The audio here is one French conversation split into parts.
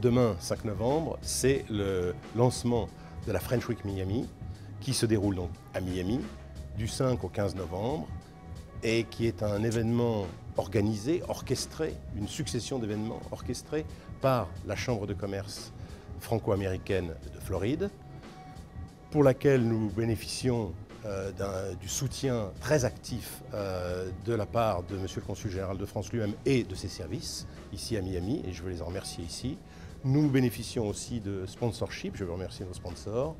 demain, 5 novembre, c'est le lancement de la French Week Miami, qui se déroule donc à Miami, du 5 au 15 novembre, et qui est un événement organisé, orchestré, une succession d'événements orchestrés par la Chambre de commerce franco-américaine de Floride, pour laquelle nous bénéficions du soutien très actif de la part de Monsieur le Consul général de France lui-même et de ses services ici à Miami, et je veux les en remercier ici. Nous bénéficions aussi de sponsorship, je veux remercier nos sponsors,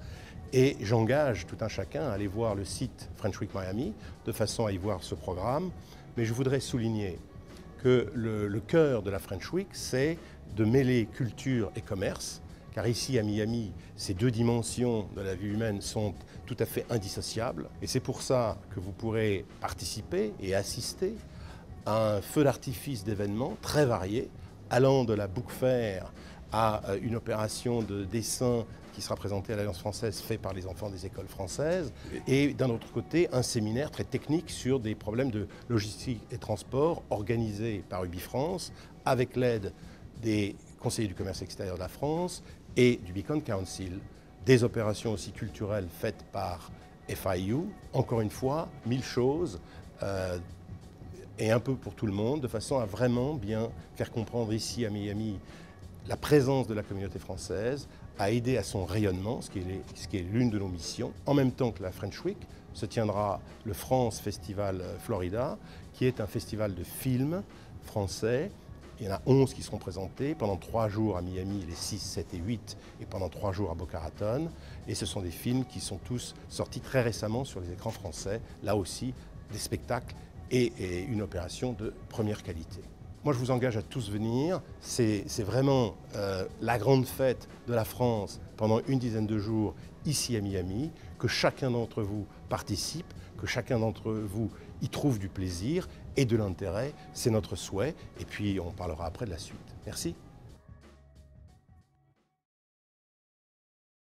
et j'engage tout un chacun à aller voir le site French Week Miami de façon à y voir ce programme. Mais je voudrais souligner que le cœur de la French Week, c'est de mêler culture et commerce, car ici à Miami, ces deux dimensions de la vie humaine sont tout à fait indissociables. Et c'est pour ça que vous pourrez participer et assister à un feu d'artifice d'événements très variés, allant de la book fair à une opération de dessin qui sera présentée à l'Alliance française, fait par les enfants des écoles françaises, et d'un autre côté, un séminaire très technique sur des problèmes de logistique et transport organisé par UbiFrance, avec l'aide des conseillers du commerce extérieur de la France et du Beacon Council, des opérations aussi culturelles faites par FIU, encore une fois, 1000 choses, et un peu pour tout le monde, de façon à vraiment bien faire comprendre ici à Miami la présence de la communauté française, à aider à son rayonnement, ce qui est l'une de nos missions. En même temps que la French Week, se tiendra le France Festival Florida, qui est un festival de films français. Il y en a 11 qui seront présentés pendant 3 jours à Miami, les 6, 7 et 8, et pendant 3 jours à Boca Raton. Et ce sont des films qui sont tous sortis très récemment sur les écrans français, là aussi des spectacles et une opération de première qualité. Moi, je vous engage à tous venir. C'est vraiment la grande fête de la France pendant une dizaine de jours ici à Miami, que chacun d'entre vous participe, que chacun d'entre vous y trouve du plaisir et de l'intérêt. C'est notre souhait. Et puis, on parlera après de la suite. Merci.